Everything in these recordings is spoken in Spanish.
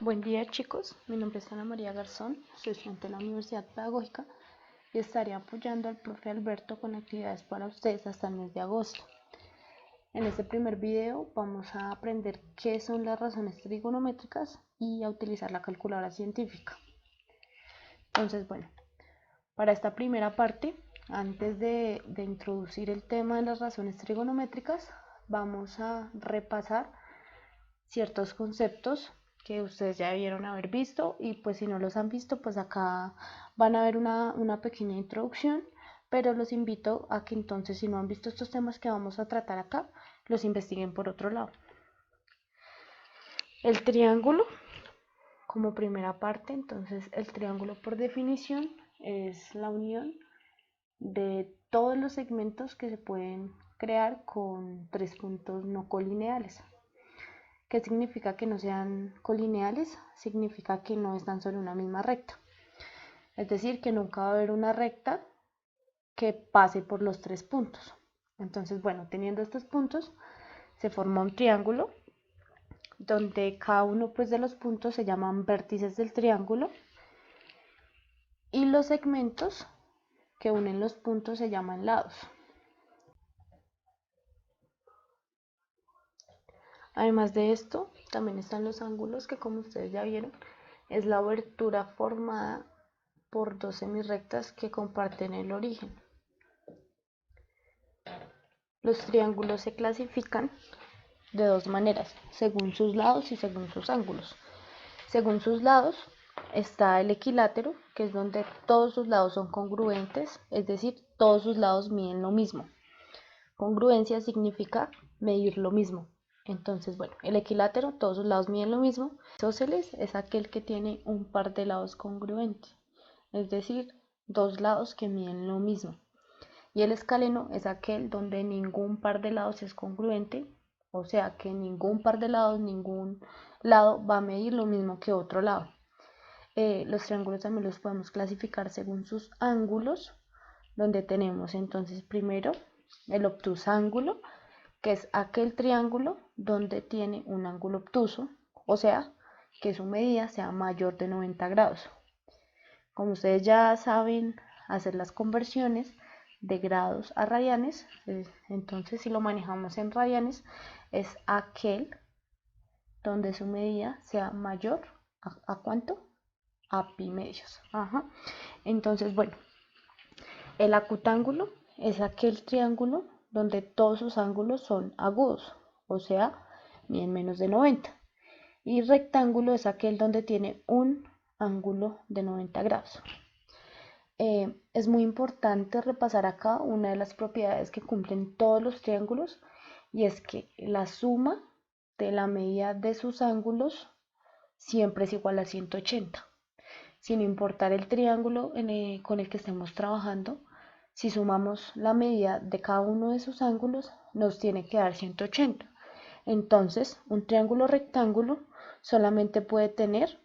Buen día chicos, mi nombre es Ana María Garzón, soy estudiante de la Universidad Pedagógica y estaré apoyando al profe Alberto con actividades para ustedes hasta el mes de agosto. En este primer video vamos a aprender qué son las razones trigonométricas y a utilizar la calculadora científica. Entonces, bueno, para esta primera parte, antes de introducir el tema de las razones trigonométricas, vamos a repasar ciertos conceptos que ustedes ya debieron haber visto, y pues si no los han visto, pues acá van a ver una pequeña introducción, pero los invito a que entonces, si no han visto estos temas que vamos a tratar acá, los investiguen por otro lado. El triángulo como primera parte, entonces el triángulo por definición es la unión de todos los segmentos que se pueden crear con tres puntos no colineales. ¿Qué significa que no sean colineales? Significa que no están sobre una misma recta. Es decir, que nunca va a haber una recta que pase por los tres puntos. Entonces, bueno, teniendo estos puntos, se forma un triángulo donde cada uno pues, de los puntos se llaman vértices del triángulo y los segmentos que unen los puntos se llaman lados. Además de esto, también están los ángulos, que como ustedes ya vieron, es la abertura formada por dos semirrectas que comparten el origen. Los triángulos se clasifican de dos maneras, según sus lados y según sus ángulos. Según sus lados está el equilátero, que es donde todos sus lados son congruentes, es decir, todos sus lados miden lo mismo. Congruencia significa medir lo mismo. Entonces, bueno, el equilátero, todos sus lados miden lo mismo. Isósceles es aquel que tiene un par de lados congruentes, es decir, dos lados que miden lo mismo. Y el escaleno es aquel donde ningún par de lados es congruente, o sea que ningún par de lados, ningún lado va a medir lo mismo que otro lado. Los triángulos también los podemos clasificar según sus ángulos, donde tenemos entonces primero el obtusángulo, que es aquel triángulo donde tiene un ángulo obtuso, o sea que su medida sea mayor de 90 grados. Como ustedes ya saben hacer las conversiones de grados a radianes, entonces si lo manejamos en radianes, es aquel donde su medida sea mayor ¿a cuánto? A pi medios. Ajá. Entonces, bueno, el acutángulo es aquel triángulo donde todos sus ángulos son agudos, o sea, miden menos de 90. Y rectángulo es aquel donde tiene un ángulo de 90 grados. Es muy importante repasar acá una de las propiedades que cumplen todos los triángulos, y es que la suma de la medida de sus ángulos siempre es igual a 180. Sin importar el triángulo con el que estemos trabajando, si sumamos la medida de cada uno de sus ángulos, nos tiene que dar 180. Entonces, un triángulo rectángulo solamente puede tener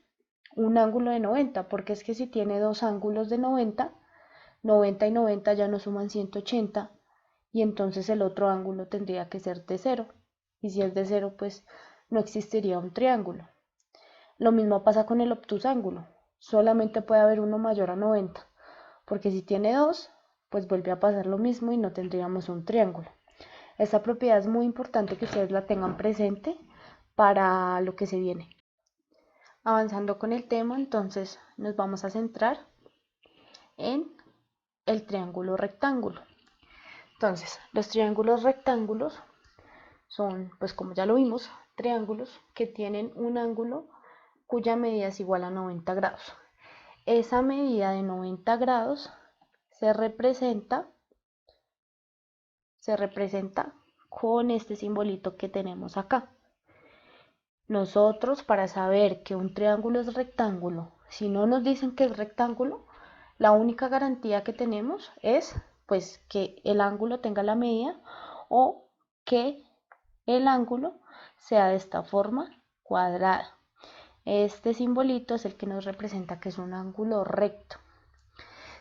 un ángulo de 90, porque es que si tiene dos ángulos de 90, 90 y 90 ya no suman 180, y entonces el otro ángulo tendría que ser de 0. Y si es de 0, pues no existiría un triángulo. Lo mismo pasa con el obtusángulo. Solamente puede haber uno mayor a 90, porque si tiene dos, pues vuelve a pasar lo mismo y no tendríamos un triángulo. Esta propiedad es muy importante que ustedes la tengan presente para lo que se viene. Avanzando con el tema, entonces nos vamos a centrar en el triángulo rectángulo. Entonces, los triángulos rectángulos son, pues como ya lo vimos, triángulos que tienen un ángulo cuya medida es igual a 90 grados. Esa medida de 90 grados se representa con este simbolito que tenemos acá. Nosotros, para saber que un triángulo es rectángulo, si no nos dicen que es rectángulo, la única garantía que tenemos es pues que el ángulo tenga la medida, o que el ángulo sea de esta forma cuadrada. Este simbolito es el que nos representa que es un ángulo recto.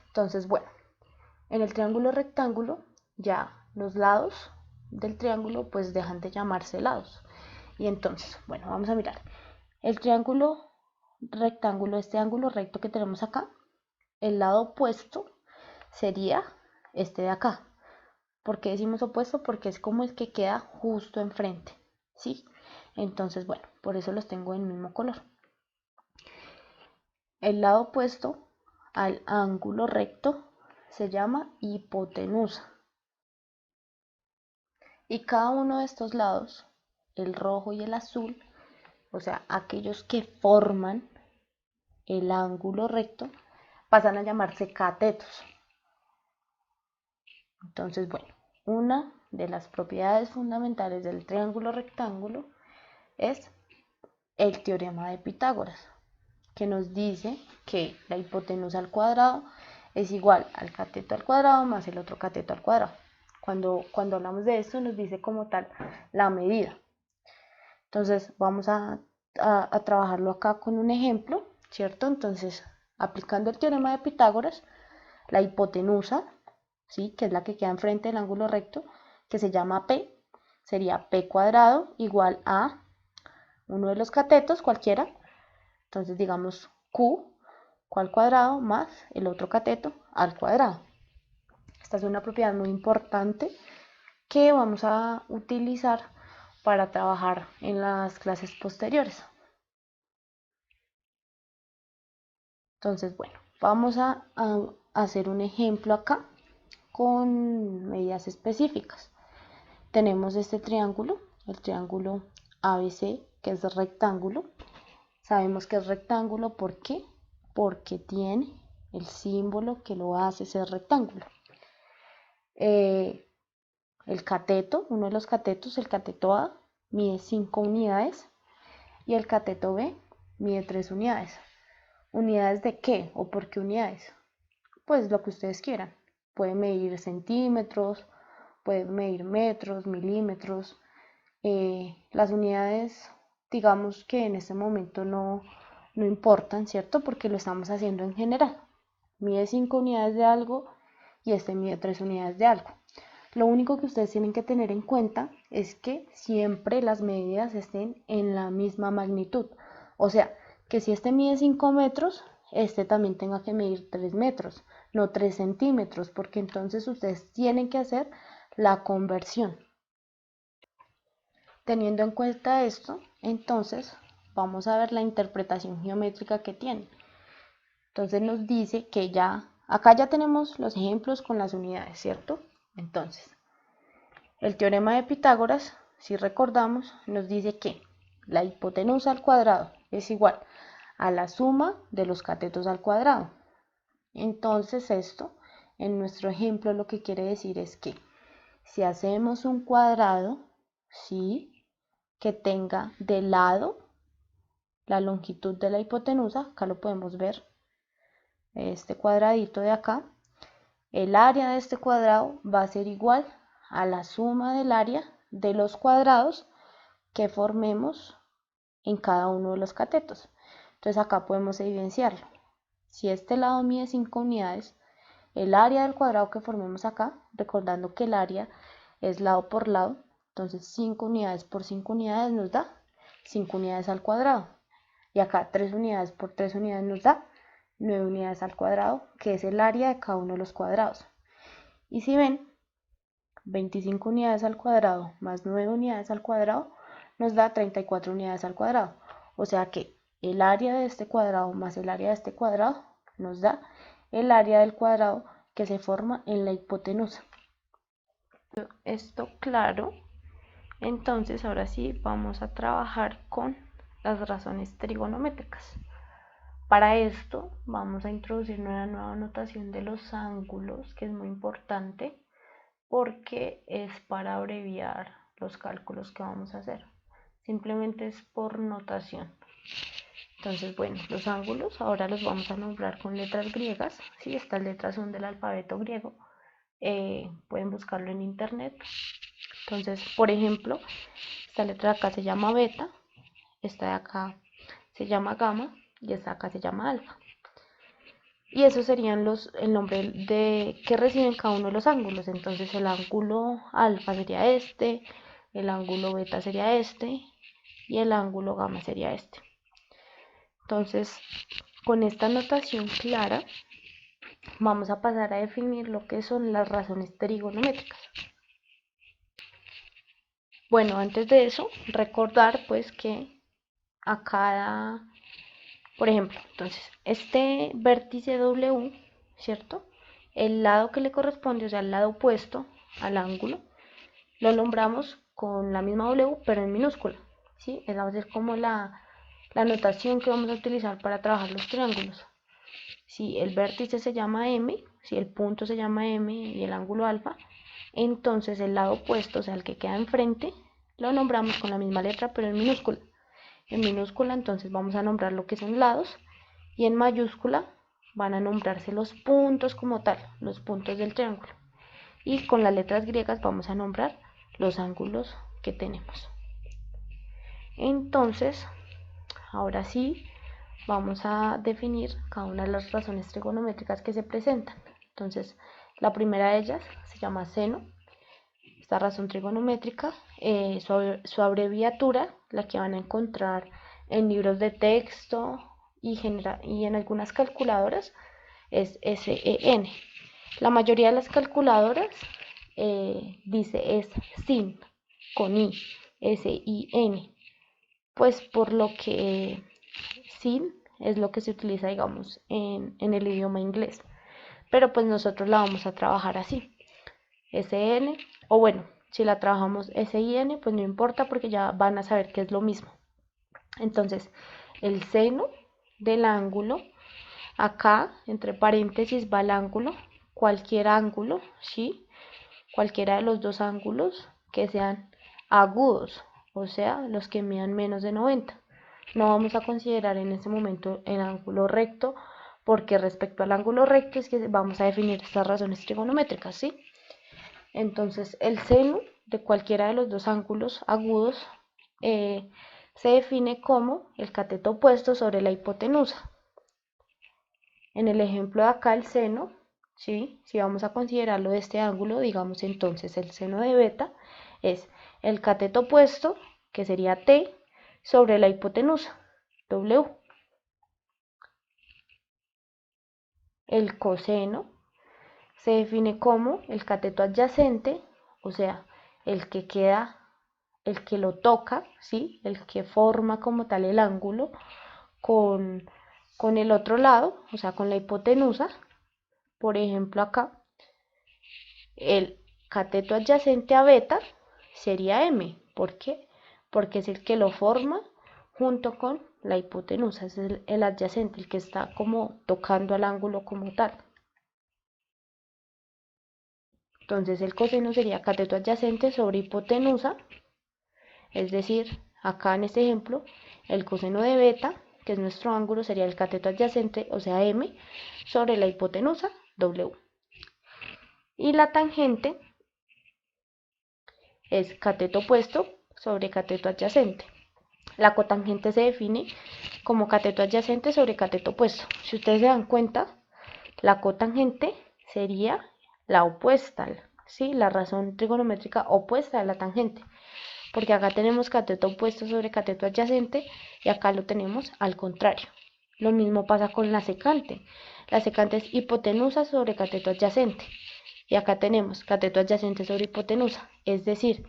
Entonces, bueno, en el triángulo rectángulo ya los lados del triángulo pues dejan de llamarse lados. Y entonces, bueno, vamos a mirar. El triángulo rectángulo, este ángulo recto que tenemos acá, el lado opuesto sería este de acá. ¿Por qué decimos opuesto? Porque es como el que queda justo enfrente, ¿sí? Entonces, bueno, por eso los tengo en el mismo color. El lado opuesto al ángulo recto se llama hipotenusa. Y cada uno de estos lados, el rojo y el azul, o sea, aquellos que forman el ángulo recto, pasan a llamarse catetos. Entonces, bueno, una de las propiedades fundamentales del triángulo rectángulo es el teorema de Pitágoras, que nos dice que la hipotenusa al cuadrado es igual al cateto al cuadrado más el otro cateto al cuadrado. Cuando hablamos de esto nos dice como tal la medida. Entonces vamos a trabajarlo acá con un ejemplo, ¿cierto? Entonces, aplicando el teorema de Pitágoras, la hipotenusa, ¿sí? Que es la que queda enfrente del ángulo recto, que se llama P, sería P cuadrado igual a uno de los catetos, cualquiera. Entonces digamos Q al cuadrado más el otro cateto al cuadrado. Esta es una propiedad muy importante que vamos a utilizar para trabajar en las clases posteriores. Entonces, bueno, vamos a hacer un ejemplo acá con medidas específicas. Tenemos este triángulo, el triángulo ABC, que es rectángulo. Sabemos que es rectángulo, ¿por qué? Porque tiene el símbolo que lo hace ser rectángulo. El cateto, uno de los catetos, el cateto A, mide 5 unidades y el cateto B mide 3 unidades. ¿Unidades de qué o por qué unidades? Pues lo que ustedes quieran. Pueden medir centímetros, pueden medir metros, milímetros. Las unidades, digamos que en este momento no importan, ¿cierto? Porque lo estamos haciendo en general. Mide 5 unidades de algo y este mide 3 unidades de algo. Lo único que ustedes tienen que tener en cuenta es que siempre las medidas estén en la misma magnitud. O sea, que si este mide 5 metros, este también tenga que medir 3 metros, no 3 centímetros, porque entonces ustedes tienen que hacer la conversión. Teniendo en cuenta esto, entonces vamos a ver la interpretación geométrica que tiene. Entonces nos dice que acá ya tenemos los ejemplos con las unidades, ¿cierto? Entonces, el teorema de Pitágoras, si recordamos, nos dice que la hipotenusa al cuadrado es igual a la suma de los catetos al cuadrado. Entonces esto, en nuestro ejemplo, lo que quiere decir es que si hacemos un cuadrado, ¿sí?, que tenga de lado la longitud de la hipotenusa, acá lo podemos ver, este cuadradito de acá, el área de este cuadrado va a ser igual a la suma del área de los cuadrados que formemos en cada uno de los catetos. Entonces acá podemos evidenciarlo. Si este lado mide 5 unidades, el área del cuadrado que formemos acá, recordando que el área es lado por lado, entonces 5 unidades por 5 unidades nos da 5 unidades al cuadrado. Y acá 3 unidades por 3 unidades nos da 9 unidades al cuadrado, que es el área de cada uno de los cuadrados. Y si ven, 25 unidades al cuadrado más 9 unidades al cuadrado nos da 34 unidades al cuadrado. O sea que el área de este cuadrado más el área de este cuadrado nos da el área del cuadrado que se forma en la hipotenusa. Esto claro, entonces ahora sí vamos a trabajar con las razones trigonométricas. Para esto vamos a introducir una nueva notación de los ángulos, que es muy importante porque es para abreviar los cálculos que vamos a hacer. Simplemente es por notación. Entonces, bueno, los ángulos ahora los vamos a nombrar con letras griegas. ¿Sí? Estas letras son del alfabeto griego. Pueden buscarlo en internet. Entonces, por ejemplo, esta letra de acá se llama beta, esta de acá se llama gamma y esta de acá se llama alfa. Y esos serían el nombre que reciben cada uno de los ángulos. Entonces el ángulo alfa sería este, el ángulo beta sería este y el ángulo gamma sería este. Entonces, con esta notación clara, vamos a pasar a definir lo que son las razones trigonométricas. Bueno, antes de eso, recordar pues que a cada, por ejemplo, entonces, este vértice W, ¿cierto? El lado que le corresponde, o sea, el lado opuesto al ángulo, lo nombramos con la misma W, pero en minúscula, ¿sí? Esa va a ser como la notación que vamos a utilizar para trabajar los triángulos. Si el vértice se llama M, si el punto se llama M y el ángulo alfa, entonces el lado opuesto, o sea, el que queda enfrente, lo nombramos con la misma letra, pero en minúscula. En minúscula, entonces vamos a nombrar lo que son lados, y en mayúscula van a nombrarse los puntos como tal, los puntos del triángulo. Y con las letras griegas vamos a nombrar los ángulos que tenemos. Entonces, ahora sí, vamos a definir cada una de las razones trigonométricas que se presentan. Entonces, la primera de ellas se llama seno. Esta razón trigonométrica, su abreviatura, la que van a encontrar en libros de texto y en algunas calculadoras, es SEN. La mayoría de las calculadoras dice es sin, con I, SIN, pues por lo que sin es lo que se utiliza, digamos, en el idioma inglés. Pero pues nosotros la vamos a trabajar así, SN, o bueno, si la trabajamos SIN, pues no importa porque ya van a saber que es lo mismo. Entonces, el seno del ángulo, acá entre paréntesis va el ángulo, cualquier ángulo, ¿sí? Cualquiera de los dos ángulos que sean agudos, o sea, los que midan menos de 90. No vamos a considerar en este momento el ángulo recto, porque respecto al ángulo recto es que vamos a definir estas razones trigonométricas, ¿sí? Entonces, el seno de cualquiera de los dos ángulos agudos se define como el cateto opuesto sobre la hipotenusa. En el ejemplo de acá, el seno, ¿sí? Si vamos a considerarlo de este ángulo, digamos entonces el seno de beta es el cateto opuesto, que sería T, sobre la hipotenusa, W. El coseno se define como el cateto adyacente, o sea, el que queda, el que lo toca, ¿sí? El que forma como tal el ángulo con, el otro lado, o sea, con la hipotenusa. Por ejemplo, acá, el cateto adyacente a beta sería M. ¿Por qué? Porque es el que lo forma junto con la hipotenusa, es el adyacente, el que está como tocando al ángulo como tal. Entonces el coseno sería cateto adyacente sobre hipotenusa, es decir, acá en este ejemplo, el coseno de beta, que es nuestro ángulo, sería el cateto adyacente, o sea, M, sobre la hipotenusa, W. Y la tangente es cateto opuesto sobre cateto adyacente. La cotangente se define como cateto adyacente sobre cateto opuesto. Si ustedes se dan cuenta, la cotangente sería la opuesta, ¿sí? La razón trigonométrica opuesta a la tangente, porque acá tenemos cateto opuesto sobre cateto adyacente y acá lo tenemos al contrario. Lo mismo pasa con la secante. La secante es hipotenusa sobre cateto adyacente y acá tenemos cateto adyacente sobre hipotenusa, es decir,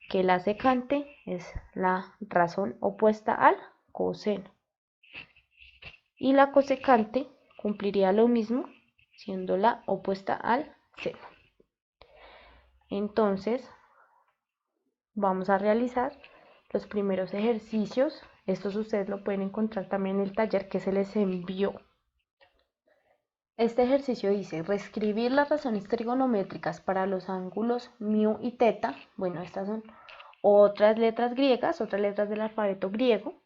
que la secante es la razón opuesta al coseno. Y la cosecante cumpliría lo mismo, siendo la opuesta al seno. Entonces, vamos a realizar los primeros ejercicios. Estos ustedes lo pueden encontrar también en el taller que se les envió. Este ejercicio dice reescribir las razones trigonométricas para los ángulos mu y teta. Bueno, estas son otras letras griegas, otras letras del alfabeto griego.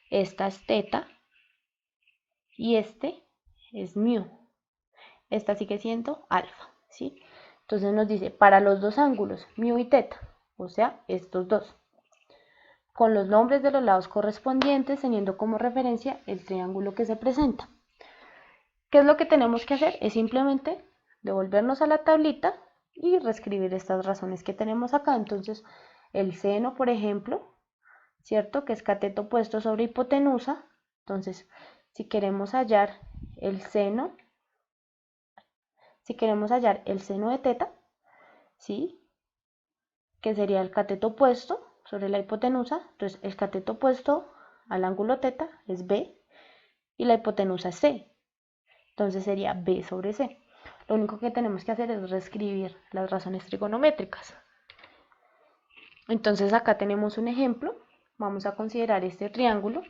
Esta es teta y este es mu. Esta sigue siendo alfa, ¿sí? Entonces nos dice para los dos ángulos mu y teta, o sea, estos dos, con los nombres de los lados correspondientes teniendo como referencia el triángulo que se presenta. ¿Qué es lo que tenemos que hacer? Es simplemente devolvernos a la tablita y reescribir estas razones que tenemos acá. Entonces, el seno, por ejemplo, ¿cierto? Que es cateto opuesto sobre hipotenusa. Entonces, Si queremos hallar el seno, de teta, ¿sí? Que sería el cateto opuesto sobre la hipotenusa, entonces el cateto opuesto al ángulo teta es B y la hipotenusa es C, entonces sería B sobre C. Lo único que tenemos que hacer es reescribir las razones trigonométricas. Entonces acá tenemos un ejemplo, vamos a considerar este triángulo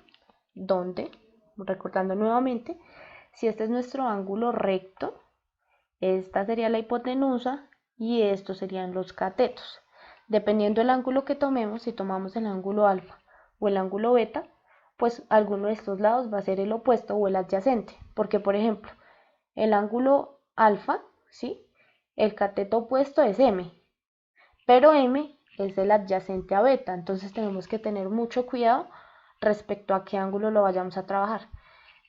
donde, recordando nuevamente, si este es nuestro ángulo recto, esta sería la hipotenusa y estos serían los catetos. Dependiendo del ángulo que tomemos, si tomamos el ángulo alfa o el ángulo beta, pues alguno de estos lados va a ser el opuesto o el adyacente. Porque, por ejemplo, el ángulo alfa, ¿sí? El cateto opuesto es M, pero M es el adyacente a beta. Entonces tenemos que tener mucho cuidado respecto a qué ángulo lo vayamos a trabajar.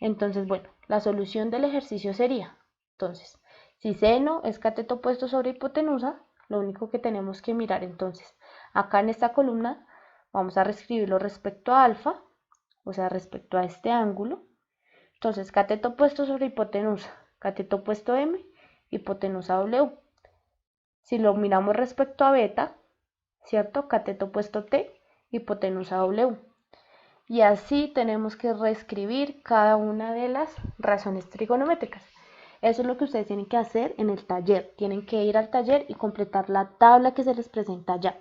Entonces, bueno, la solución del ejercicio sería, entonces, si seno es cateto opuesto sobre hipotenusa, lo único que tenemos que mirar entonces, acá en esta columna, vamos a reescribirlo respecto a alfa, o sea, respecto a este ángulo. Entonces, cateto opuesto sobre hipotenusa, cateto opuesto M, hipotenusa W. Si lo miramos respecto a beta, ¿cierto? Cateto opuesto T, hipotenusa W. Y así tenemos que reescribir cada una de las razones trigonométricas. Eso es lo que ustedes tienen que hacer en el taller. Tienen que ir al taller y completar la tabla que se les presenta allá.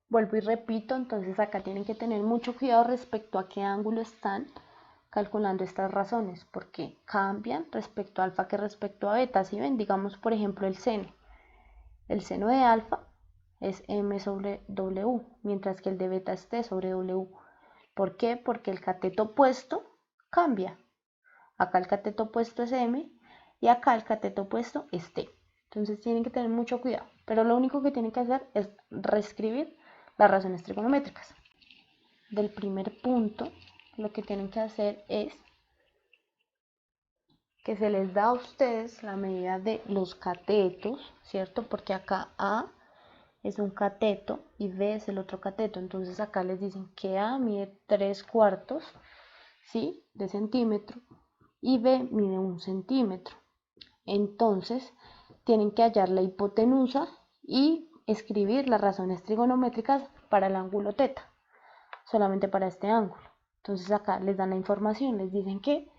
Vuelvo y repito, entonces acá tienen que tener mucho cuidado respecto a qué ángulo están calculando estas razones, porque cambian respecto a alfa que respecto a beta. Si ven, digamos por ejemplo el seno. El seno de alfa es M sobre W, mientras que el de beta es T sobre W. ¿Por qué? Porque el cateto opuesto cambia. Acá el cateto opuesto es M y acá el cateto opuesto es T. Entonces tienen que tener mucho cuidado. Pero lo único que tienen que hacer es reescribir las razones trigonométricas. Del primer punto, lo que tienen que hacer es que se les da a ustedes la medida de los catetos, ¿cierto? Porque acá A es un cateto y B es el otro cateto. Entonces acá les dicen que A mide 3/4, ¿sí? De centímetro y B mide 1 centímetro. Entonces tienen que hallar la hipotenusa y escribir las razones trigonométricas para el ángulo teta, solamente para este ángulo. Entonces acá les dan la información, les dicen que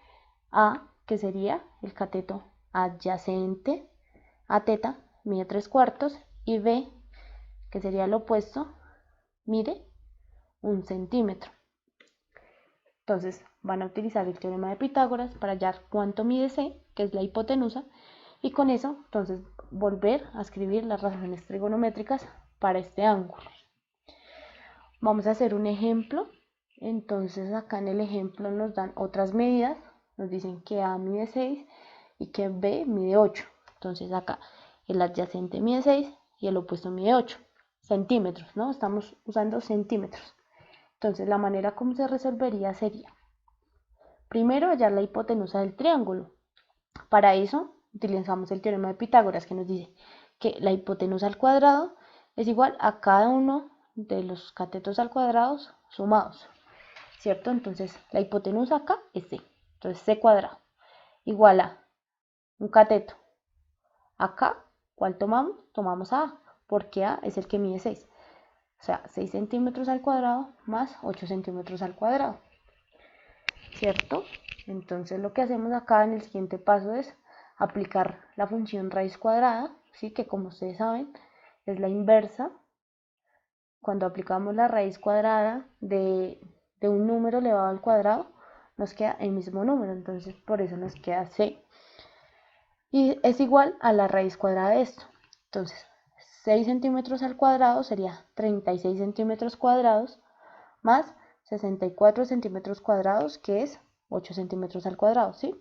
A, que sería el cateto adyacente a teta, mide 3/4 y B, que sería lo opuesto, mide 1 centímetro. Entonces van a utilizar el teorema de Pitágoras para hallar cuánto mide C, que es la hipotenusa, y con eso entonces volver a escribir las razones trigonométricas para este ángulo. Vamos a hacer un ejemplo. Entonces acá en el ejemplo nos dan otras medidas, nos dicen que A mide 6 y que B mide 8. Entonces acá el adyacente mide 6 y el opuesto mide 8 centímetros, ¿no? Estamos usando centímetros. Entonces la manera como se resolvería sería, primero hallar la hipotenusa del triángulo. Para eso utilizamos el teorema de Pitágoras que nos dice que la hipotenusa al cuadrado es igual a cada uno de los catetos al cuadrado sumados, ¿cierto? Entonces la hipotenusa acá es C, entonces C cuadrado igual a un cateto. Acá, ¿cuál tomamos? Tomamos a A, porque A es el que mide 6. O sea, 6 centímetros al cuadrado más 8 centímetros al cuadrado, ¿cierto? Entonces lo que hacemos acá en el siguiente paso es aplicar la función raíz cuadrada, ¿sí? Que como ustedes saben es la inversa. Cuando aplicamos la raíz cuadrada de un número elevado al cuadrado, nos queda el mismo número, entonces por eso nos queda C. Y es igual a la raíz cuadrada de esto. Entonces, 6 centímetros al cuadrado sería 36 centímetros cuadrados más 64 centímetros cuadrados, que es 8 centímetros al cuadrado, ¿sí?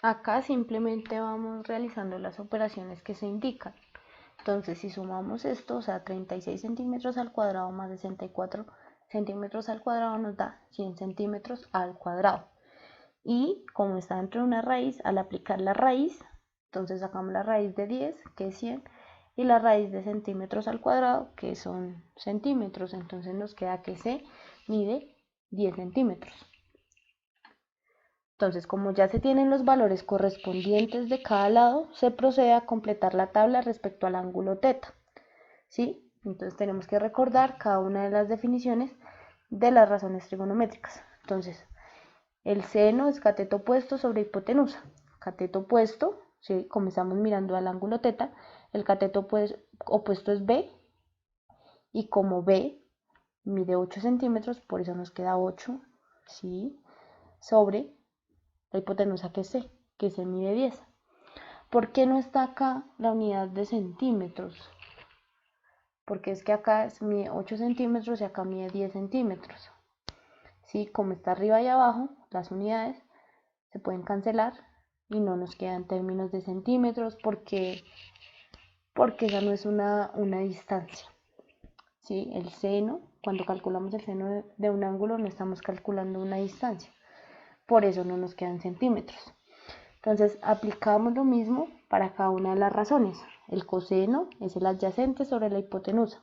Acá simplemente vamos realizando las operaciones que se indican. Entonces, si sumamos esto, o sea, 36 centímetros al cuadrado más 64 centímetros al cuadrado nos da 100 centímetros al cuadrado. Y como está dentro de una raíz, al aplicar la raíz, entonces sacamos la raíz de 10, que es 100, y la raíz de centímetros al cuadrado, que son centímetros. Entonces nos queda que C mide 10 centímetros. Entonces, como ya se tienen los valores correspondientes de cada lado, se procede a completar la tabla respecto al ángulo teta, ¿sí? Entonces tenemos que recordar cada una de las definiciones de las razones trigonométricas. Entonces, el seno es cateto opuesto sobre hipotenusa. Cateto opuesto, ¿sí? Como estamos mirando al ángulo teta, el cateto opuesto es B, y como B mide 8 centímetros, por eso nos queda 8, ¿sí? Sobre la hipotenusa que es C, que se mide 10. ¿Por qué no está acá la unidad de centímetros? Porque es que acá mide 8 centímetros y acá mide 10 centímetros. ¿Sí? Como está arriba y abajo, las unidades se pueden cancelar y no nos quedan términos de centímetros porque esa no es una distancia. ¿Sí? El seno, cuando calculamos el seno de un ángulo no estamos calculando una distancia. Por eso no nos quedan centímetros. Entonces aplicamos lo mismo para cada una de las razones. El coseno es el adyacente sobre la hipotenusa.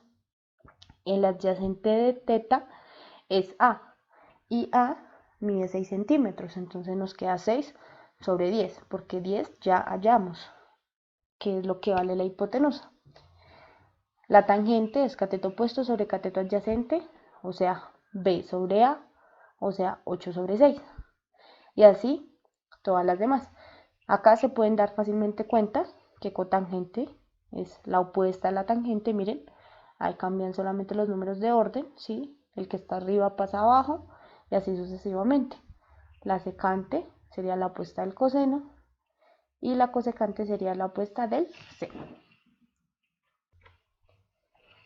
El adyacente de teta es A y A mide 6 centímetros, entonces nos queda 6 sobre 10, porque 10 ya hallamos que es lo que vale la hipotenusa. La tangente es cateto opuesto sobre cateto adyacente, o sea, B sobre A, o sea, 8 sobre 6. Y así todas las demás. Acá se pueden dar fácilmente cuenta que cotangente es la opuesta a la tangente, miren, ahí cambian solamente los números de orden, ¿sí? El que está arriba pasa abajo y así sucesivamente. La secante sería la opuesta del coseno y la cosecante sería la opuesta del seno.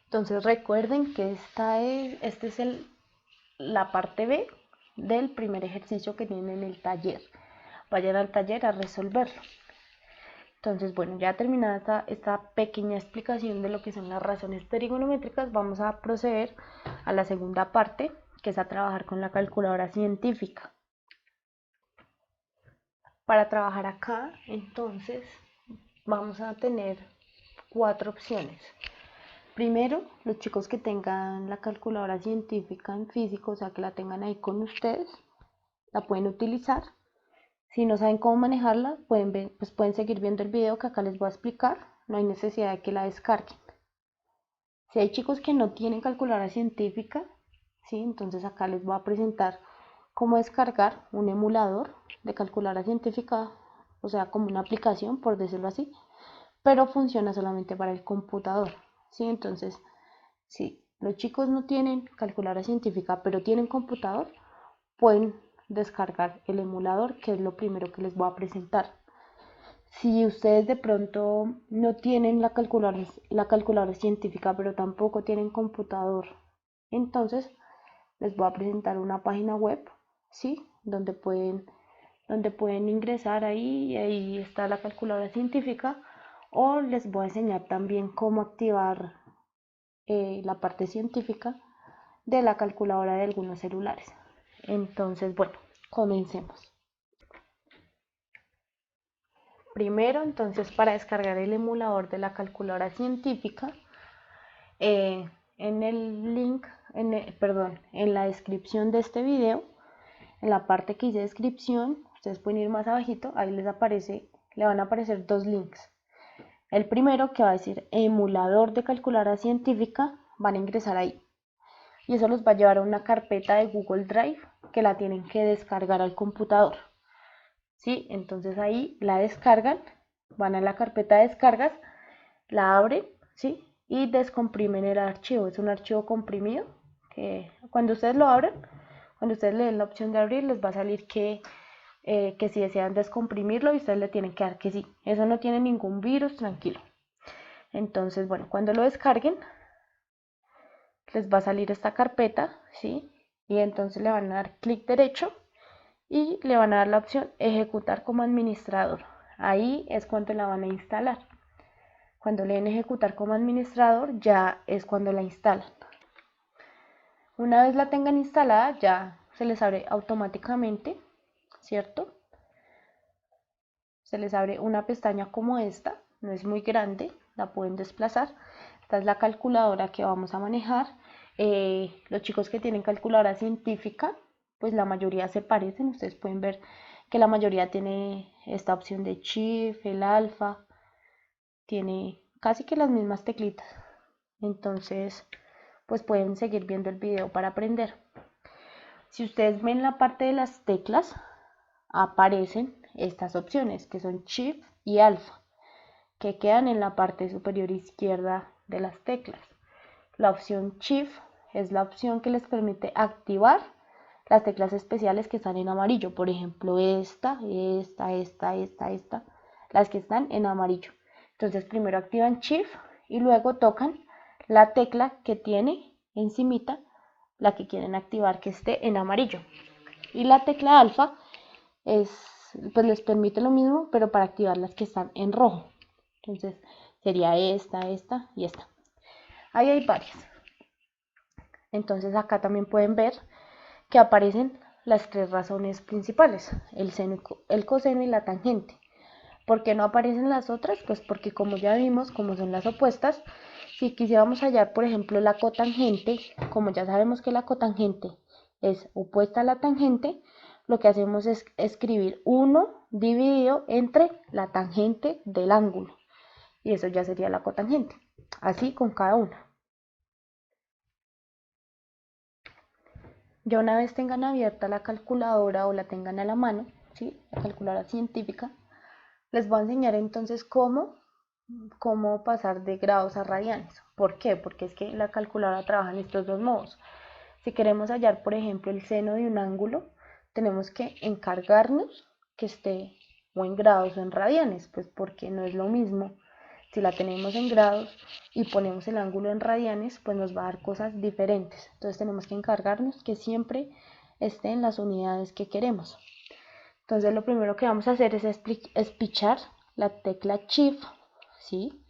Entonces recuerden que esta es la parte B del primer ejercicio que tienen en el taller. Vayan al taller a resolverlo. Entonces, bueno, ya terminada esta pequeña explicación de lo que son las razones trigonométricas, vamos a proceder a la segunda parte, que es a trabajar con la calculadora científica. Para trabajar acá, entonces, vamos a tener 4 opciones. Primero, los chicos que tengan la calculadora científica en físico, o sea, que la tengan ahí con ustedes, la pueden utilizar. Si no saben cómo manejarla, pueden seguir viendo el video que acá les voy a explicar. No hay necesidad de que la descarguen. Si hay chicos que no tienen calculadora científica, ¿sí? Entonces acá les voy a presentar cómo descargar un emulador de calculadora científica, o sea, como una aplicación, por decirlo así, pero funciona solamente para el computador, ¿sí? Entonces, si los chicos no tienen calculadora científica, pero tienen computador, pueden descargar el emulador, que es lo primero que les voy a presentar. Si ustedes de pronto no tienen la calculadora científica, pero tampoco tienen computador, entonces les voy a presentar una página web, ¿sí? Donde pueden ingresar ahí y ahí está la calculadora científica, o les voy a enseñar también cómo activar la parte científica de la calculadora de algunos celulares. Entonces, bueno, comencemos. Primero, entonces, para descargar el emulador de la calculadora científica, en el link, en la descripción de este video, en la parte que dice descripción, ustedes pueden ir más abajito, ahí le van a aparecer 2 links. El primero, que va a decir emulador de calculadora científica, van a ingresar ahí. Y eso los va a llevar a una carpeta de Google Drive que la tienen que descargar al computador. ¿Sí? Entonces ahí la descargan, van a la carpeta de descargas, la abren, ¿sí? Y descomprimen el archivo. Es un archivo comprimido que cuando ustedes lo abran, cuando ustedes le den la opción de abrir, les va a salir que si desean descomprimirlo y ustedes le tienen que dar que sí. Eso no tiene ningún virus, tranquilo. Entonces, bueno, cuando lo descarguen, les va a salir esta carpeta, ¿sí? Y entonces le van a dar clic derecho y le van a dar la opción ejecutar como administrador. Ahí es cuando la van a instalar. Cuando le den ejecutar como administrador ya es cuando la instalan. Una vez la tengan instalada ya se les abre automáticamente, ¿cierto? Se les abre una pestaña como esta, no es muy grande, la pueden desplazar. Esta es la calculadora que vamos a manejar. Los chicos que tienen calculadora científica, pues la mayoría se parecen. Ustedes pueden ver que la mayoría tiene esta opción de shift, el alfa, tiene casi que las mismas teclitas. Entonces, pues pueden seguir viendo el video para aprender. Si ustedes ven la parte de las teclas, aparecen estas opciones que son shift y alfa, que quedan en la parte superior izquierda de las teclas. La opción shift es la opción que les permite activar las teclas especiales que están en amarillo, por ejemplo esta, las que están en amarillo. Entonces primero activan shift y luego tocan la tecla que tiene encimita la que quieren activar que esté en amarillo. Y la tecla alfa pues les permite lo mismo, pero para activar las que están en rojo. Entonces sería esta y esta. Ahí hay varias. Entonces acá también pueden ver que aparecen las tres razones principales, el seno, el coseno y la tangente. ¿Por qué no aparecen las otras? Pues porque como ya vimos, como son las opuestas, si quisiéramos hallar, por ejemplo, la cotangente, como ya sabemos que la cotangente es opuesta a la tangente, lo que hacemos es escribir 1 dividido entre la tangente del ángulo. Y eso ya sería la cotangente. Así con cada una. Ya una vez tengan abierta la calculadora o la tengan a la mano, ¿sí? La calculadora científica, les voy a enseñar entonces cómo pasar de grados a radianes. ¿Por qué? Porque es que la calculadora trabaja en estos dos modos. Si queremos hallar, por ejemplo, el seno de un ángulo, tenemos que encargarnos que esté o en grados o en radianes, pues porque no es lo mismo. Si la tenemos en grados y ponemos el ángulo en radianes, pues nos va a dar cosas diferentes. Entonces tenemos que encargarnos que siempre esté en las unidades que queremos. Entonces lo primero que vamos a hacer es espichar la tecla Shift, ¿sí?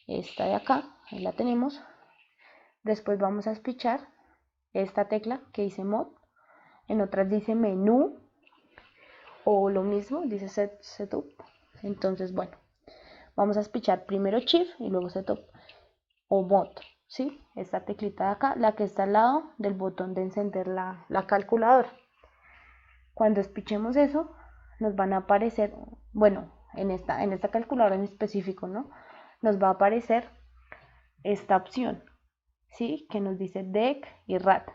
Esta de acá, ahí la tenemos. Después vamos a espichar esta tecla que dice Mod, en otras dice Menú, o lo mismo, dice Setup. Entonces, bueno, vamos a espichar primero Shift y luego Setup o Mod, ¿sí? Esta teclita de acá, la que está al lado del botón de encender la calculadora. Cuando espichemos eso, nos van a aparecer, bueno, en esta calculadora en específico, ¿no? Nos va a aparecer esta opción, ¿sí? Que nos dice DEC y RAT.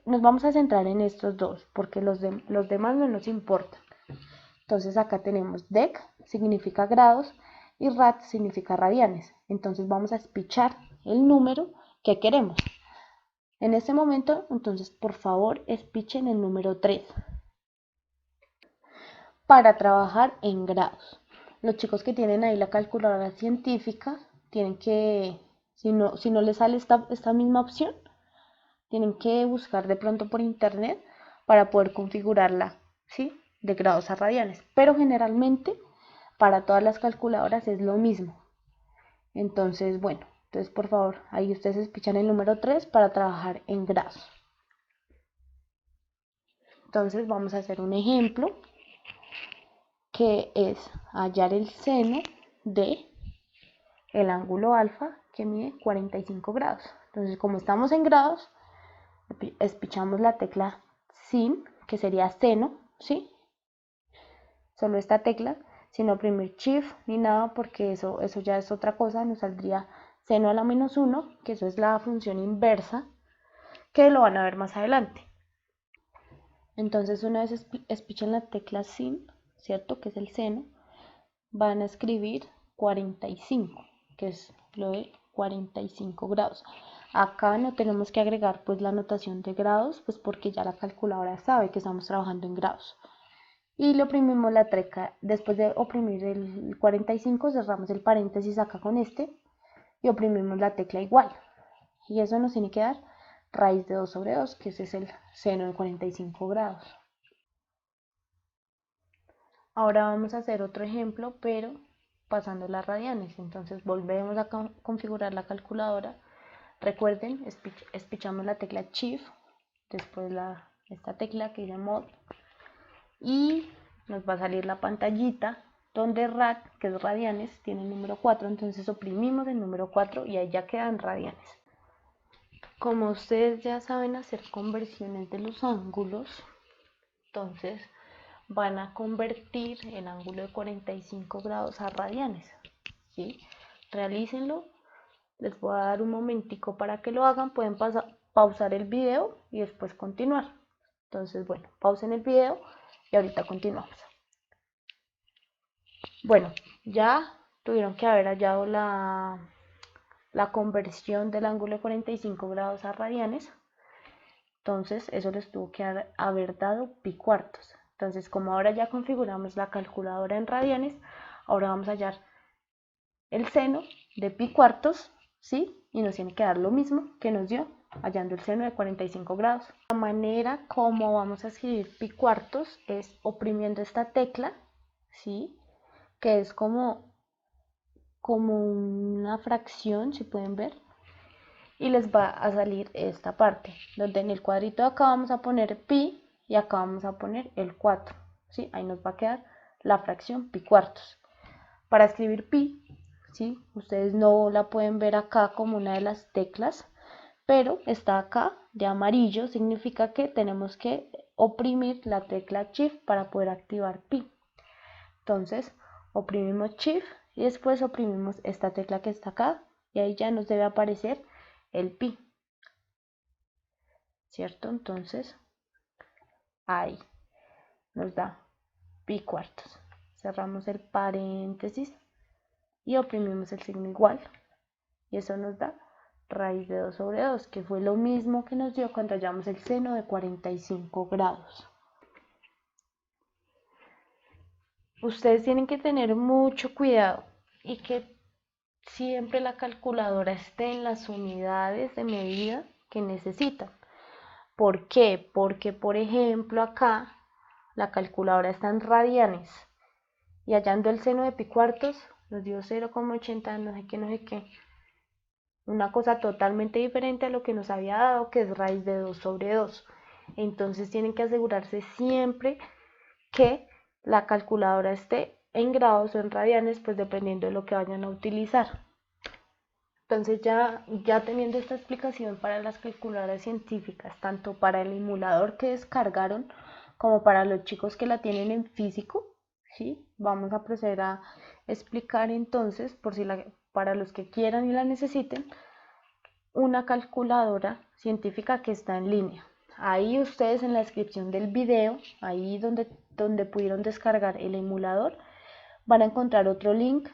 Nos vamos a centrar en estos dos, porque los demás no nos importan. Entonces acá tenemos DEC, significa grados, y RAT significa radianes. Entonces vamos a espichar el número que queremos. En este momento, entonces, por favor, espichen el número 3. Para trabajar en grados. Los chicos que tienen ahí la calculadora científica tienen que, si no les sale esta misma opción, tienen que buscar de pronto por internet para poder configurarla, ¿sí? De grados a radianes. Pero generalmente para todas las calculadoras es lo mismo. Entonces, bueno, entonces por favor, ahí ustedes espichan el número 3 para trabajar en grados. Entonces vamos a hacer un ejemplo que es hallar el seno de el ángulo alfa que mide 45 grados. Entonces, como estamos en grados, espichamos la tecla sin, que sería seno, ¿sí? Solo esta tecla, sin oprimir shift ni nada, porque eso ya es otra cosa, nos saldría seno a la menos 1, que eso es la función inversa, que lo van a ver más adelante. Entonces, una vez espichan la tecla sin, ¿cierto? Que es el seno, van a escribir 45, que es lo de 45 grados. Acá no tenemos que agregar pues la notación de grados, pues porque ya la calculadora sabe que estamos trabajando en grados. Y le oprimimos la tecla, después de oprimir el 45 cerramos el paréntesis acá con este y oprimimos la tecla igual. Y eso nos tiene que dar raíz de 2 sobre 2, que ese es el seno de 45 grados. Ahora vamos a hacer otro ejemplo, pero pasando las radianes. Entonces volvemos a configurar la calculadora. Recuerden, espichamos la tecla Shift, después esta tecla que dice Mod, y nos va a salir la pantallita donde RAD, que es radianes, tiene el número 4. Entonces oprimimos el número 4 y ahí ya quedan radianes. Como ustedes ya saben hacer conversiones de los ángulos, entonces van a convertir el ángulo de 45 grados a radianes, ¿sí? Realícenlo. Les voy a dar un momentico para que lo hagan. Pueden pausar el video y después continuar. Entonces, bueno, pausen el video y ahorita continuamos. Bueno, ya tuvieron que haber hallado la conversión del ángulo de 45 grados a radianes. Entonces, eso les tuvo que haber dado pi cuartos. Entonces, como ahora ya configuramos la calculadora en radianes, ahora vamos a hallar el seno de pi cuartos, ¿sí? Y nos tiene que dar lo mismo que nos dio hallando el seno de 45 grados. La manera como vamos a escribir pi cuartos es oprimiendo esta tecla, ¿sí? Que es como una fracción, si pueden ver, y les va a salir esta parte, donde en el cuadrito de acá vamos a poner pi y acá vamos a poner el 4, ¿sí? Ahí nos va a quedar la fracción pi cuartos. Para escribir pi, ¿sí? Ustedes no la pueden ver acá como una de las teclas, pero está acá de amarillo, significa que tenemos que oprimir la tecla Shift para poder activar pi. Entonces, oprimimos Shift y después oprimimos esta tecla que está acá y ahí ya nos debe aparecer el pi, ¿cierto? Entonces, ahí nos da pi cuartos. Cerramos el paréntesis y oprimimos el signo igual y eso nos da raíz de 2 sobre 2, que fue lo mismo que nos dio cuando hallamos el seno de 45 grados. Ustedes tienen que tener mucho cuidado y que siempre la calculadora esté en las unidades de medida que necesitan. ¿Por qué? Porque, por ejemplo, acá la calculadora está en radianes y hallando el seno de pi cuartos nos dio 0,80 no sé qué, no sé qué. Una cosa totalmente diferente a lo que nos había dado, que es raíz de 2 sobre 2. Entonces tienen que asegurarse siempre que la calculadora esté en grados o en radianes, pues dependiendo de lo que vayan a utilizar. Entonces ya teniendo esta explicación para las calculadoras científicas, tanto para el emulador que descargaron como para los chicos que la tienen en físico, ¿sí? Vamos a proceder a explicar entonces, para los que quieran y la necesiten, una calculadora científica que está en línea. Ahí ustedes en la descripción del video, ahí donde pudieron descargar el emulador, van a encontrar otro link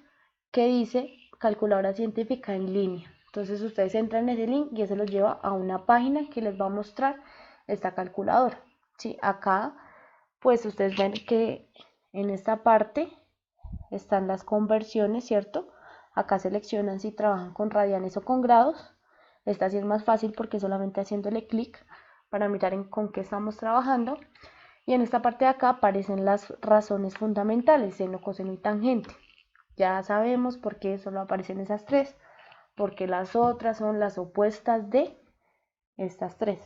que dice calculadora científica en línea. Entonces ustedes entran en ese link y eso los lleva a una página que les va a mostrar esta calculadora. ¿Sí? Acá pues ustedes ven que en esta parte están las conversiones, ¿cierto? Acá seleccionan si trabajan con radianes o con grados. Esta sí es más fácil porque solamente haciéndole clic para mirar con qué estamos trabajando. Y en esta parte de acá aparecen las razones fundamentales, seno, coseno y tangente. Ya sabemos por qué solo aparecen esas tres, porque las otras son las opuestas de estas tres.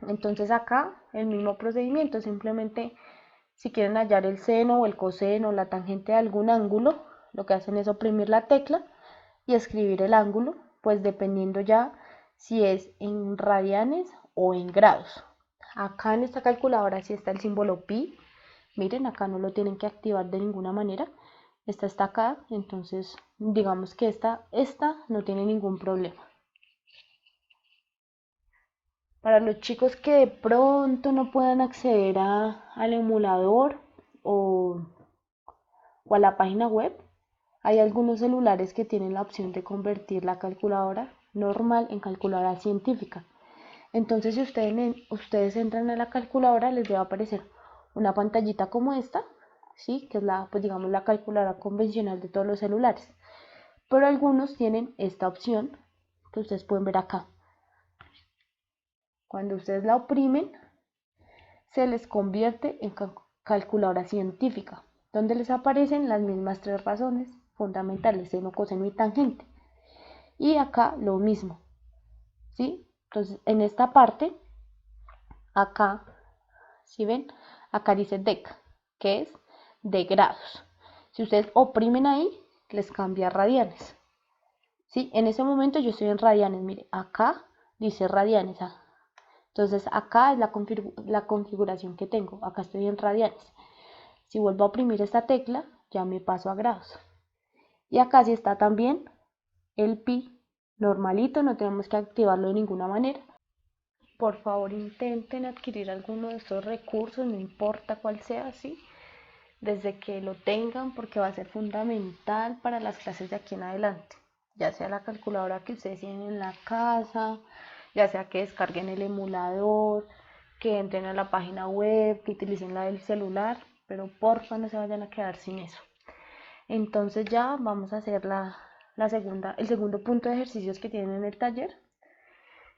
Entonces acá el mismo procedimiento, simplemente si quieren hallar el seno o el coseno o la tangente de algún ángulo, lo que hacen es oprimir la tecla y escribir el ángulo, pues dependiendo ya si es en radianes o en grados. Acá en esta calculadora sí está el símbolo pi, miren acá no lo tienen que activar de ninguna manera, esta está acá, entonces digamos que esta no tiene ningún problema. Para los chicos que de pronto no puedan acceder al emulador o a la página web, hay algunos celulares que tienen la opción de convertir la calculadora normal en calculadora científica. Entonces si ustedes entran a la calculadora les va a aparecer una pantallita como esta, ¿sí? Que es pues digamos la calculadora convencional de todos los celulares. Pero algunos tienen esta opción que ustedes pueden ver acá. Cuando ustedes la oprimen, se les convierte en calculadora científica, donde les aparecen las mismas tres razones fundamentales, seno, coseno y tangente. Y acá lo mismo, ¿sí? Entonces, en esta parte, acá, ¿sí ven? Acá dice DEC, que es de grados. Si ustedes oprimen ahí, les cambia a radianes. ¿Sí? En ese momento yo estoy en radianes, mire, acá dice radianes, Entonces acá es la configuración que tengo, acá estoy en radianes. Si vuelvo a oprimir esta tecla, ya me paso a grados. Y acá sí está también el pi normalito, no tenemos que activarlo de ninguna manera. Por favor, intenten adquirir alguno de estos recursos, no importa cuál sea, ¿sí? Desde que lo tengan, porque va a ser fundamental para las clases de aquí en adelante. Ya sea la calculadora que ustedes tienen en la casa, ya sea que descarguen el emulador, que entren a la página web, que utilicen la del celular, pero porfa no se vayan a quedar sin eso. Entonces ya vamos a hacer el segundo punto de ejercicios que tienen en el taller,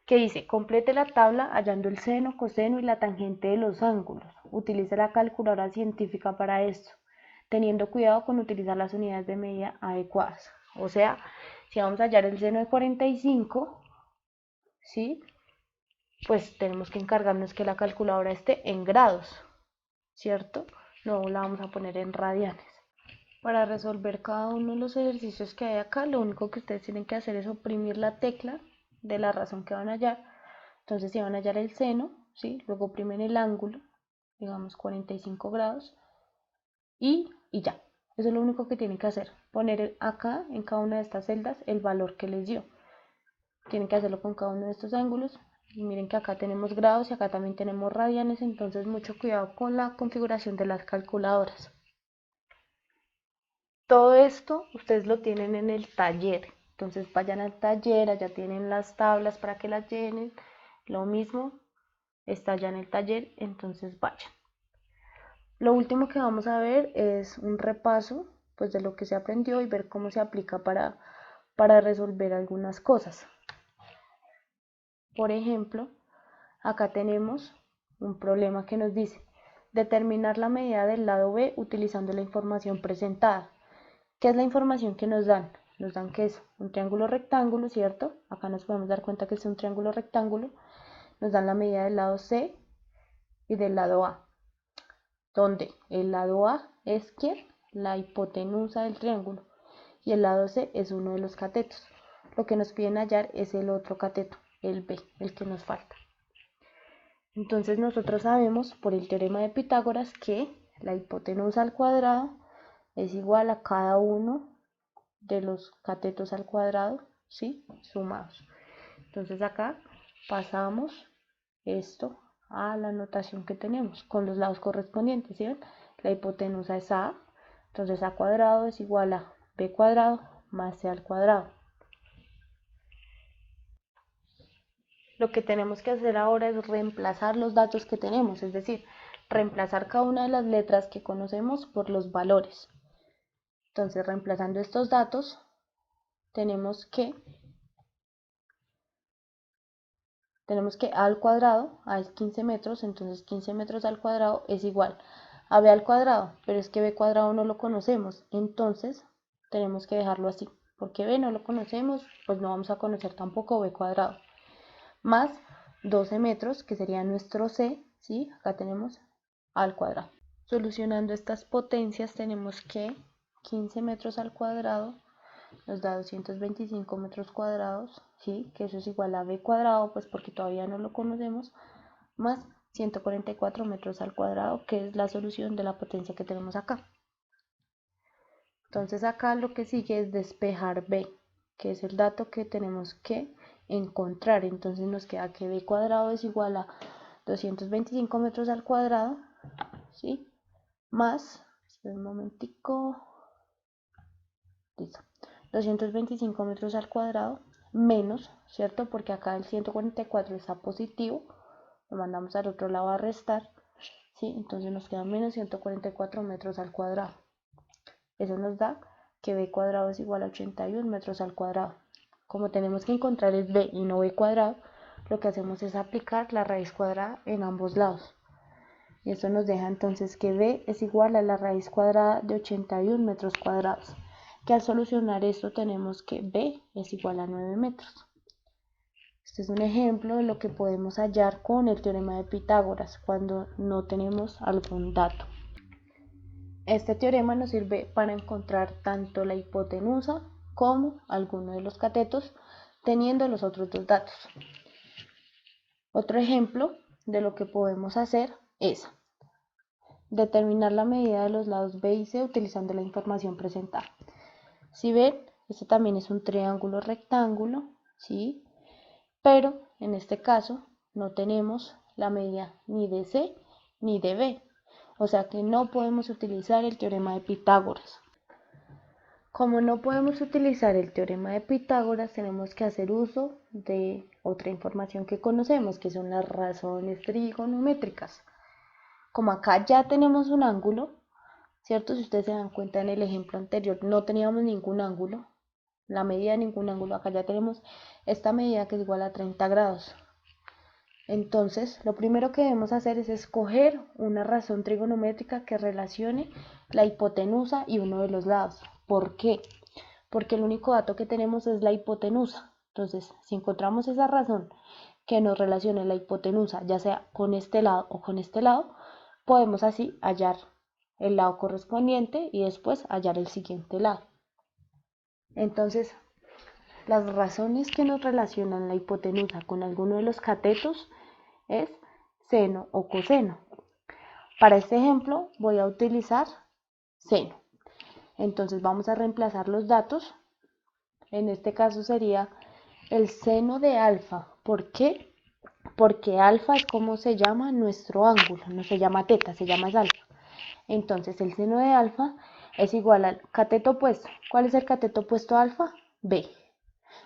que dice: complete la tabla hallando el seno, coseno y la tangente de los ángulos. Utilice la calculadora científica para esto, teniendo cuidado con utilizar las unidades de medida adecuadas. O sea, si vamos a hallar el seno de 45, ¿sí? Pues tenemos que encargarnos que la calculadora esté en grados, ¿cierto? No la vamos a poner en radianes. Para resolver cada uno de los ejercicios que hay acá, lo único que ustedes tienen que hacer es oprimir la tecla de la razón que van a hallar. Entonces, si van a hallar el seno, ¿sí? Luego oprimen el ángulo, digamos 45 grados, y ya. Eso es lo único que tienen que hacer, poner acá en cada una de estas celdas el valor que les dio. Tienen que hacerlo con cada uno de estos ángulos. Y miren que acá tenemos grados y acá también tenemos radianes, entonces mucho cuidado con la configuración de las calculadoras. Todo esto ustedes lo tienen en el taller, entonces vayan al taller, allá tienen las tablas para que las llenen, lo mismo está allá en el taller, entonces vayan. Lo último que vamos a ver es un repaso pues de lo que se aprendió y ver cómo se aplica para resolver algunas cosas. Por ejemplo, acá tenemos un problema que nos dice determinar la medida del lado B utilizando la información presentada. ¿Qué es la información que nos dan? Nos dan que es un triángulo rectángulo, ¿cierto? Acá nos podemos dar cuenta que es un triángulo rectángulo. Nos dan la medida del lado C y del lado A, donde el lado A es ¿qué? La hipotenusa del triángulo y el lado C es uno de los catetos. Lo que nos piden hallar es el otro cateto, el B, el que nos falta. Entonces nosotros sabemos por el teorema de Pitágoras que la hipotenusa al cuadrado es igual a cada uno de los catetos al cuadrado, ¿sí? Sumados. Entonces acá pasamos esto a la notación que tenemos con los lados correspondientes, ¿sí ven? La hipotenusa es A, entonces A cuadrado es igual a B cuadrado más C al cuadrado. Lo que tenemos que hacer ahora es reemplazar los datos que tenemos, es decir, reemplazar cada una de las letras que conocemos por los valores. Entonces, reemplazando estos datos, tenemos que A al cuadrado, A es 15 metros, entonces 15 metros al cuadrado es igual a B al cuadrado, pero es que B cuadrado no lo conocemos, entonces tenemos que dejarlo así, porque B no lo conocemos, pues no vamos a conocer tampoco B cuadrado, más 12 metros, que sería nuestro C, ¿sí? Acá tenemos A al cuadrado. Solucionando estas potencias tenemos que 15 metros al cuadrado nos da 225 metros cuadrados, ¿sí? Que eso es igual a B cuadrado, pues porque todavía no lo conocemos, más 144 metros al cuadrado, que es la solución de la potencia que tenemos acá. Entonces acá lo que sigue es despejar B, que es el dato que tenemos que encontrar. Entonces nos queda que B cuadrado es igual a 225 metros al cuadrado, ¿sí? Más, un momentico, listo, 225 metros al cuadrado menos, ¿cierto? Porque acá el 144 está positivo, lo mandamos al otro lado a restar, ¿sí? Entonces nos queda menos 144 metros al cuadrado. Eso nos da que B cuadrado es igual a 81 metros al cuadrado. Como tenemos que encontrar el B y no B cuadrado, lo que hacemos es aplicar la raíz cuadrada en ambos lados. Y eso nos deja entonces que B es igual a la raíz cuadrada de 81 metros cuadrados. Que al solucionar esto tenemos que B es igual a 9 metros. Este es un ejemplo de lo que podemos hallar con el teorema de Pitágoras cuando no tenemos algún dato. Este teorema nos sirve para encontrar tanto la hipotenusa como alguno de los catetos teniendo los otros dos datos. Otro ejemplo de lo que podemos hacer es determinar la medida de los lados B y C utilizando la información presentada. Si ven, este también es un triángulo rectángulo, ¿sí? Pero en este caso no tenemos la medida ni de C ni de B, o sea que no podemos utilizar el teorema de Pitágoras. Como no podemos utilizar el teorema de Pitágoras, tenemos que hacer uso de otra información que conocemos, que son las razones trigonométricas. Como acá ya tenemos un ángulo, ¿cierto? Si ustedes se dan cuenta en el ejemplo anterior, no teníamos ningún ángulo, la medida de ningún ángulo, acá ya tenemos esta medida que es igual a 30 grados. Entonces, lo primero que debemos hacer es escoger una razón trigonométrica que relacione la hipotenusa y uno de los lados. ¿Por qué? Porque el único dato que tenemos es la hipotenusa. Entonces, si encontramos esa razón que nos relacione la hipotenusa, ya sea con este lado o con este lado, podemos así hallar el lado correspondiente y después hallar el siguiente lado. Entonces, las razones que nos relacionan la hipotenusa con alguno de los catetos es seno o coseno. Para este ejemplo voy a utilizar seno. Entonces vamos a reemplazar los datos. En este caso sería el seno de alfa. ¿Por qué? Porque alfa es como se llama nuestro ángulo, no se llama teta, se llama alfa. Entonces el seno de alfa es igual al cateto opuesto. ¿Cuál es el cateto opuesto a alfa? B.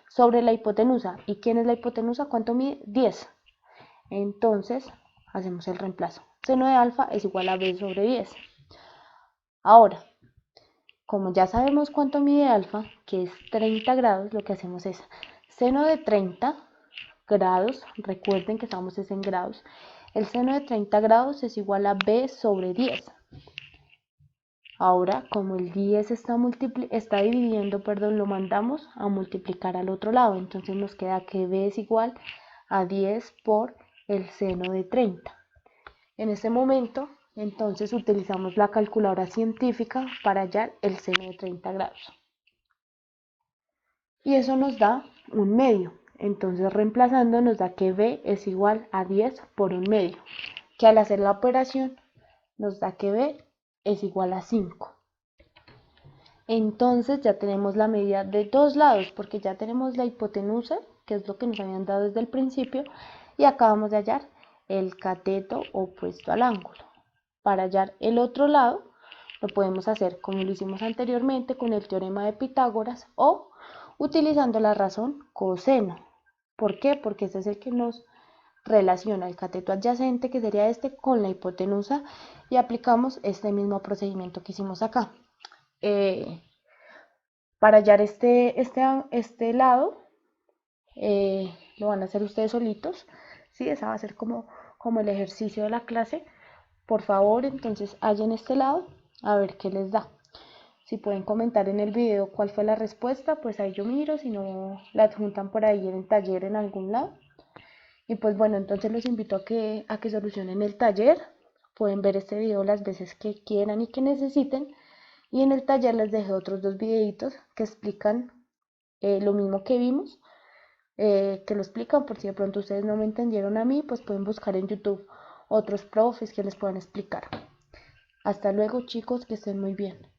Sobre la hipotenusa. ¿Y quién es la hipotenusa? ¿Cuánto mide? 10. Entonces hacemos el reemplazo. Seno de alfa es igual a B sobre 10. Ahora, como ya sabemos cuánto mide alfa, que es 30 grados, lo que hacemos es seno de 30 grados, recuerden que estamos en grados, el seno de 30 grados es igual a B sobre 10. Ahora, como el 10 está dividiendo, lo mandamos a multiplicar al otro lado, entonces nos queda que B es igual a 10 por el seno de 30. En este momento, entonces utilizamos la calculadora científica para hallar el seno de 30 grados. Y eso nos da un medio. Entonces reemplazando nos da que B es igual a 10 por un medio, que al hacer la operación nos da que B es igual a 5. Entonces ya tenemos la medida de dos lados, porque ya tenemos la hipotenusa, que es lo que nos habían dado desde el principio, y acabamos de hallar el cateto opuesto al ángulo. Para hallar el otro lado, lo podemos hacer como lo hicimos anteriormente con el teorema de Pitágoras o utilizando la razón coseno. ¿Por qué? Porque este es el que nos relaciona el cateto adyacente, que sería este, con la hipotenusa y aplicamos este mismo procedimiento que hicimos acá. Para hallar este lado, lo van a hacer ustedes solitos, ¿sí? Esa va a ser como el ejercicio de la clase. Por favor, entonces hallen este lado, a ver qué les da. Si pueden comentar en el video cuál fue la respuesta, pues ahí yo miro, si no la adjuntan por ahí en el taller en algún lado. Y pues bueno, entonces los invito a que solucionen el taller. Pueden ver este video las veces que quieran y que necesiten. Y en el taller les dejé otros dos videitos que explican lo mismo que vimos, que lo explican por si de pronto ustedes no me entendieron a mí, pues pueden buscar en YouTube otros profes que les puedan explicar. Hasta luego chicos, que estén muy bien.